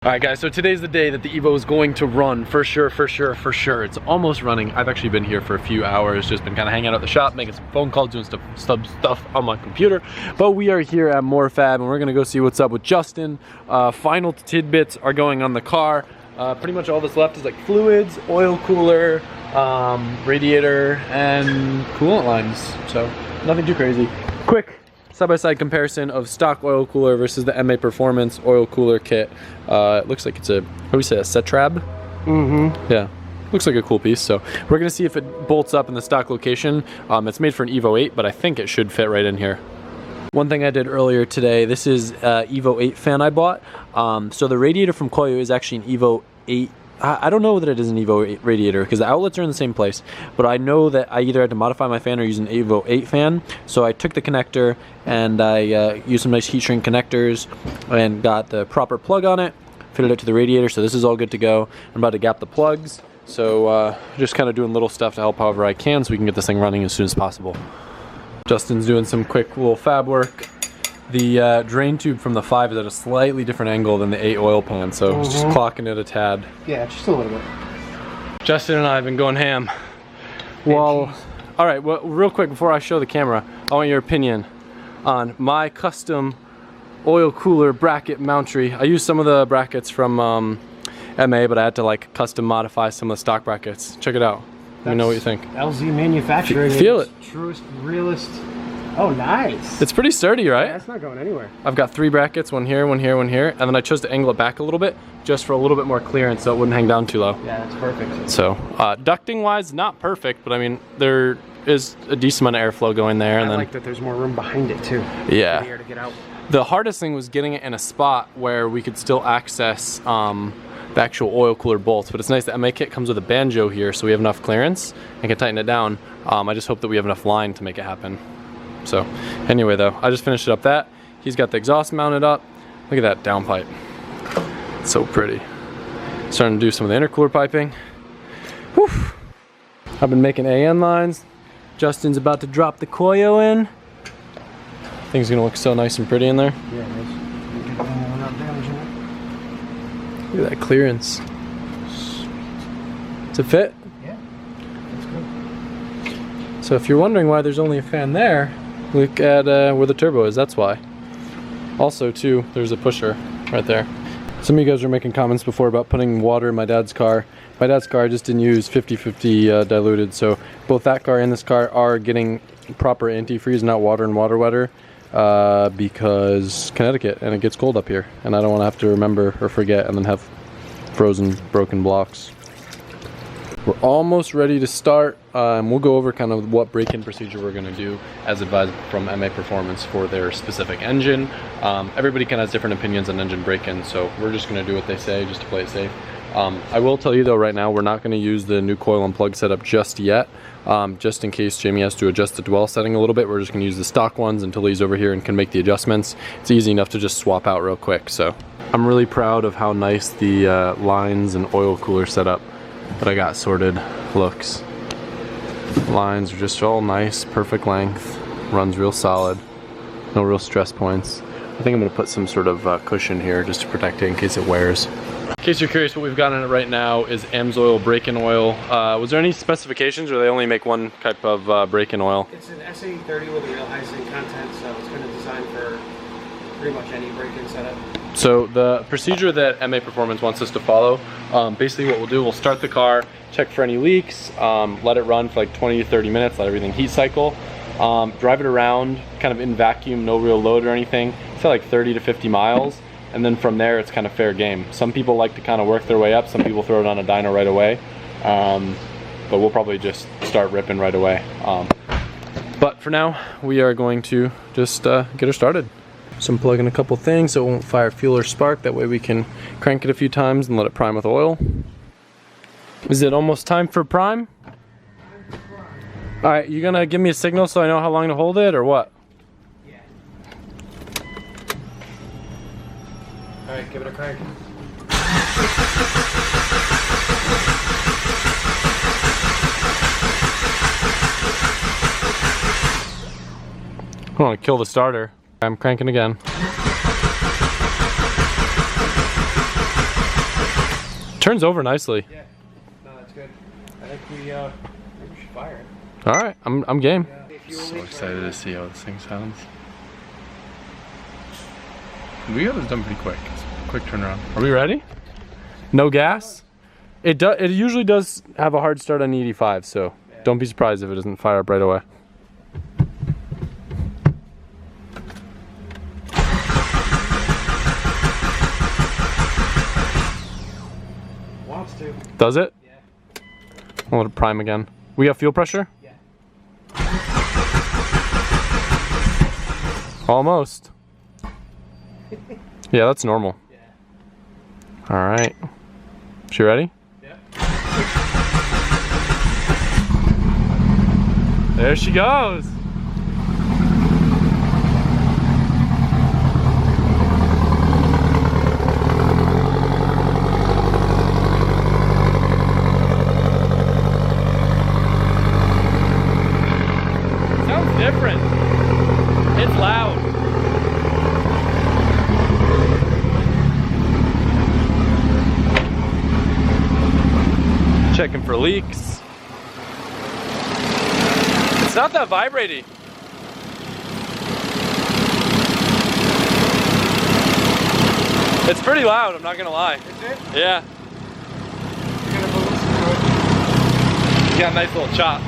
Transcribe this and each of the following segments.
Alright guys, so today's the day that the Evo is going to run, for sure. It's almost running. I've actually been here for a few hours, just been kind of hanging out at the shop, making some phone calls, doing stuff on my computer. But we are here at MoreFab and we're gonna go see what's up with Justin. Final tidbits are going on the car. Pretty much all that's left is like fluids, oil cooler, radiator, and coolant lines. So nothing too crazy. Quick side-by-side comparison of stock oil cooler versus the MA Performance oil cooler kit. It looks like it's a, what do we say, a Cetrab? Mm-hmm. Yeah, looks like a cool piece. So we're gonna see if it bolts up in the stock location. It's made for an Evo 8, but I think it should fit right in here. One thing I did earlier today, this is Evo 8 fan I bought. So the radiator from Koyo is actually an Evo 8. I don't know that it is an Evo 8 radiator because the outlets are in the same place, but I know that I either had to modify my fan or use an Evo 8 fan. So I took the connector and I used some nice heat shrink connectors and got the proper plug on it, fitted it to the radiator, so this is all good to go. I'm about to gap the plugs, so just kind of doing little stuff to help however I can so we can get this thing running as soon as possible. Justin's doing some quick little fab work. The drain tube from the 5 is at a slightly different angle than the 8 oil pan, so just clocking it a tad. Yeah, just a little bit. Justin and I have been going ham. Well, all right, well, real quick before I show the camera, I want your opinion on my custom oil cooler bracket mountry. I used some of the brackets from MA, but I had to like custom modify some of the stock brackets. Check it out. Let me know what you think. LZ manufacturing. Feel it. Truest, realist. Oh, nice. It's pretty sturdy, right? Yeah, it's not going anywhere. I've got 3 brackets, one here, one here, one here, and then I chose to angle it back a little bit just for a little bit more clearance so it wouldn't hang down too low. Yeah, that's perfect. So, ducting wise, not perfect, but I mean, there is a decent amount of airflow going there. And I then, like that there's more room behind it too. Yeah. For the air to get out. The hardest thing was getting it in a spot where we could still access the actual oil cooler bolts, but it's nice that MA kit comes with a banjo here so we have enough clearance and can tighten it down. I just hope that we have enough line to make it happen. So anyway though, I just finished it up that. He's got the exhaust mounted up. Look at that downpipe. It's so pretty. Starting to do some of the intercooler piping. Whew. I've been making AN lines. Justin's about to drop the Koyo in. Things gonna look so nice and pretty in there. Yeah, nice. Look at that clearance. Does it fit? Yeah, that's good. So if you're wondering why there's only a fan there, look at where the turbo is, that's why. Also too, there's a pusher right there. Some of you guys were making comments before about putting water in my dad's car. My dad's car I just didn't use 50-50 diluted, so both that car and this car are getting proper antifreeze, not water and water wetter, because Connecticut and it gets cold up here and I don't want to have to remember or forget and then have frozen broken blocks. We're almost ready to start. We'll go over kind of what break-in procedure we're going to do as advised from MA Performance for their specific engine. Everybody kind of has different opinions on engine break-in, so we're just going to do what they say just to play it safe. I will tell you though right now we're not going to use the new coil and plug setup just yet. Just in case Jamie has to adjust the dwell setting a little bit, we're just going to use the stock ones until he's over here and can make the adjustments. It's easy enough to just swap out real quick. So I'm really proud of how nice the lines and oil cooler setup that I got sorted looks. Lines are just all nice, perfect length, runs real solid, no real stress points. I think I'm going to put some sort of cushion here just to protect it in case it wears. In case you're curious, what we've got in it right now is AMSOIL break-in oil. Was there any specifications or they only make one type of break-in oil? It's an SA30 with a real high zinc content, so it's kind of designed for pretty much any break-in setup. So the procedure that MA Performance wants us to follow, basically what we'll do, we'll start the car, check for any leaks, let it run for like 20 to 30 minutes, let everything heat cycle, drive it around kind of in vacuum, no real load or anything, it's like 30 to 50 miles, and then from there it's kind of fair game. Some people like to kind of work their way up, some people throw it on a dyno right away, but we'll probably just start ripping right away. But for now, we are going to just get her started. So I'm plugging a couple things so it won't fire fuel or spark. That way we can crank it a few times and let it prime with oil. Is it almost time for prime? All right, you gonna give me a signal so I know how long to hold it or what? Yeah. All right, give it a crank. I don't want to kill the starter. I'm cranking again. turns over nicely. Yeah, no, that's good. I think maybe we should fire it. All right, I'm game. Yeah. So excited to see how this thing sounds. We got this done pretty quick. It's a quick turnaround. Are we ready? No gas? It usually does have a hard start on ED5, so don't be surprised if it doesn't fire up right away. Wants to. Does it? Yeah. I'll let it prime again. We got fuel pressure? Yeah. Almost. Yeah, that's normal. Yeah. All right. She ready? Yeah. There she goes. Sounds different. It's loud. Checking for leaks. It's not that vibrating. It's pretty loud, I'm not gonna lie. Is it? Yeah. You're gonna listen to it. You got a nice little chop.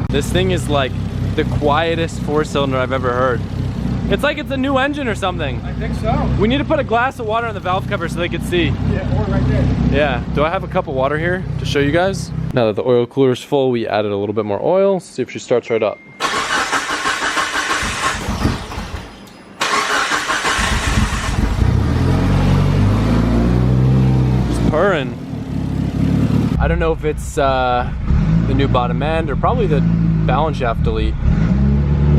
This thing is like the quietest 4-cylinder I've ever heard. It's like it's a new engine or something. I think so. We need to put a glass of water on the valve cover so they can see. Yeah, or right there. Yeah. Do I have a cup of water here to show you guys? Now that the oil cooler is full, we added a little bit more oil. See if she starts right up. Just purring. I don't know if it's the new bottom end or probably the balance shaft delete.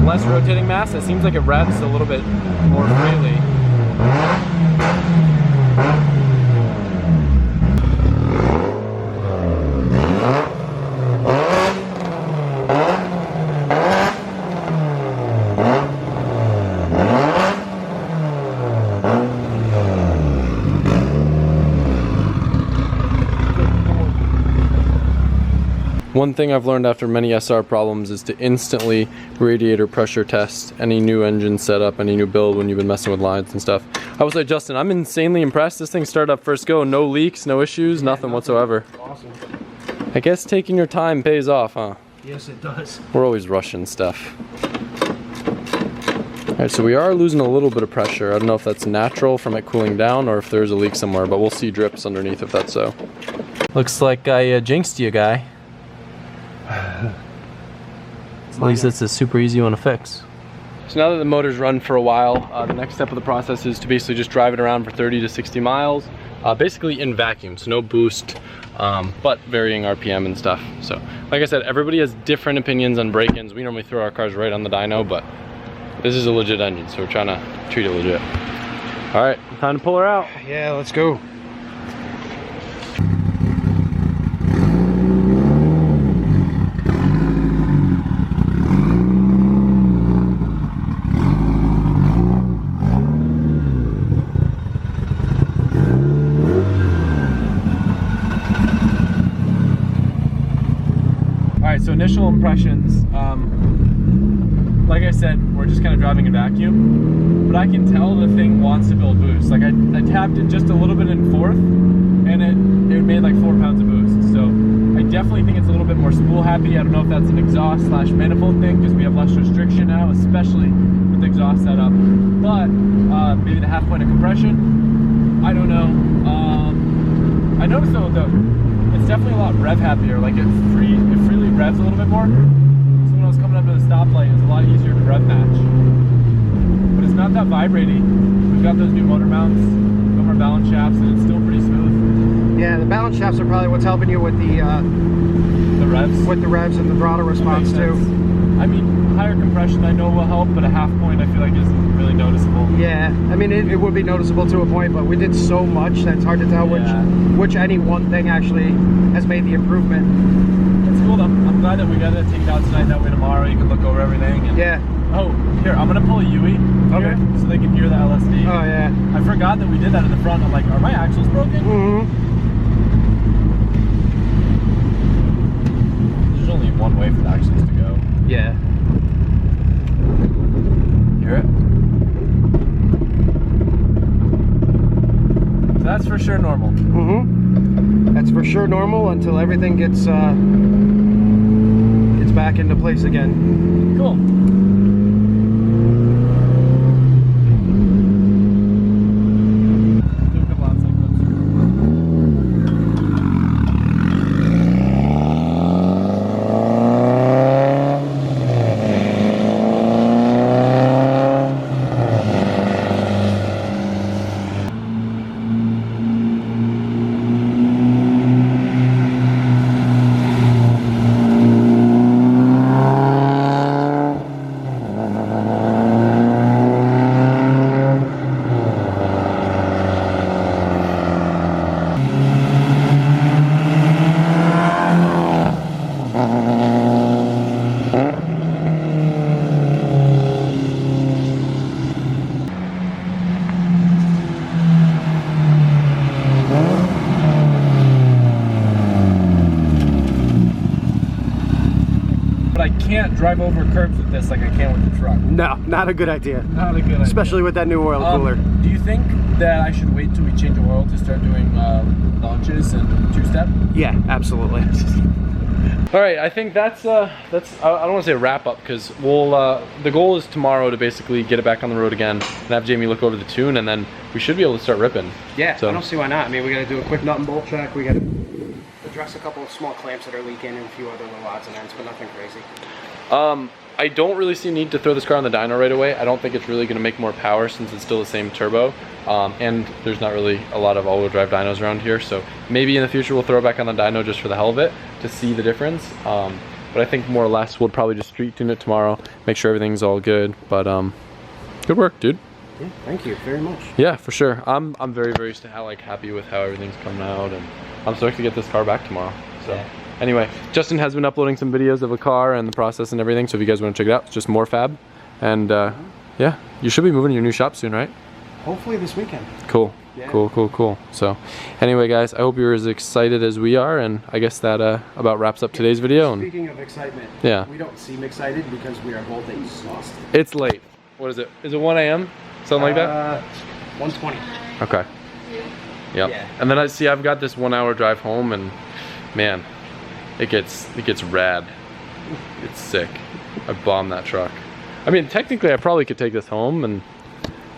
Less rotating mass, it seems like it revs a little bit more freely. One thing I've learned after many SR problems is to instantly radiator pressure test any new engine setup, any new build when you've been messing with lines and stuff. I will say, Justin, I'm insanely impressed. This thing started up first go, no leaks, no issues, nothing whatsoever. Awesome. I guess taking your time pays off, huh? Yes, it does. We're always rushing stuff. All right, so we are losing a little bit of pressure. I don't know if that's natural from it cooling down or if there's a leak somewhere, but we'll see drips underneath if that's so. Looks like I jinxed you, guy. At least it's a super easy one to fix. So now that the motor's run for a while, the next step of the process is to basically just drive it around for 30 to 60 miles, basically in vacuum, so no boost, but varying RPM and stuff. So like I said, everybody has different opinions on break-ins. We normally throw our cars right on the dyno, but this is a legit engine, so we're trying to treat it legit. All right, time to pull her out. Yeah, let's go. So initial impressions, like I said, we're just kind of driving in vacuum, but I can tell the thing wants to build boost. Like I tapped it just a little bit in fourth, and it made like 4 pounds of boost. So I definitely think it's a little bit more spool happy. I don't know if that's an exhaust slash manifold thing, because we have less restriction now, especially with the exhaust setup. But maybe the half point of compression, I don't know. I noticed though, it's definitely a lot rev happier. Like it freely revs a little bit more. So when I was coming up to the stoplight, it was a lot easier to rev match. But it's not that vibrating. We've got those new motor mounts, no more balance shafts, and it's still pretty smooth. Yeah, the balance shafts are probably what's helping you with the revs. With the revs and the throttle response too. I mean, higher compression I know will help, but a half point I feel like isn't really noticeable. Yeah, I mean it would be noticeable to a point, but we did so much that it's hard to tell which any one thing actually has made the improvement. It's cool. I'm glad that we got to take it out tonight. That way tomorrow you can look over everything. And, yeah. Oh, here, I'm gonna pull a Yui here so they can hear the LSD. Oh yeah. I forgot that we did that in the front. I'm like, are my axles broken? Mm-hmm. There's only one way for the axles to go. Yeah. Hear it? So that's for sure normal. Mm-hmm. That's for sure normal until everything gets back into place again. Cool. I can't drive over curbs with this like I can with the truck. No, not a good idea. Not a good idea. Especially with that new oil cooler. Do you think that I should wait till we change the oil to start doing launches and two-step? Yeah, absolutely. All right, I think that's I don't want to say a wrap up because we'll the goal is tomorrow to basically get it back on the road again and have Jamie look over the tune, and then we should be able to start ripping. Yeah, so. I don't see why not. I mean, we got to do a quick nut and bolt check. We got to address a couple of small clamps that are leaking and a few other little odds and ends, but nothing crazy. I don't really see a need to throw this car on the dyno right away. I don't think it's really going to make more power since it's still the same turbo, and there's not really a lot of all-wheel drive dynos around here, so maybe in the future we'll throw it back on the dyno just for the hell of it to see the difference. But I think more or less we'll probably just street tune it tomorrow, make sure everything's all good. But good work, dude. Yeah, thank you very much. Yeah, for sure. I'm very happy with how everything's coming out, and I'm stoked to get this car back tomorrow. So. Yeah. Anyway, Justin has been uploading some videos of the car and the process and everything, so if you guys want to check it out, it's just more fab. And yeah, you should be moving to your new shop soon, right? Hopefully this weekend. Cool. Yeah. Cool. So anyway, guys, I hope you're as excited as we are, and I guess that about wraps up today's video. Speaking of excitement, yeah, we don't seem excited because we are both exhausted. It's late. What is it? Is it 1 a.m.? Something like that? 1:20. Okay. Yep. Yeah. And then I've got this 1 hour drive home, and man, it gets rad. It's sick. I bombed that truck. I mean, technically I probably could take this home and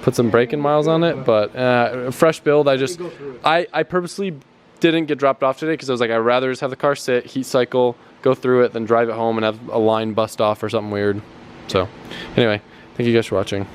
put some braking miles on it, but fresh build. I purposely didn't get dropped off today because I was like, I'd rather just have the car sit, heat cycle, go through it, than drive it home and have a line bust off or something weird. So anyway, thank you guys for watching.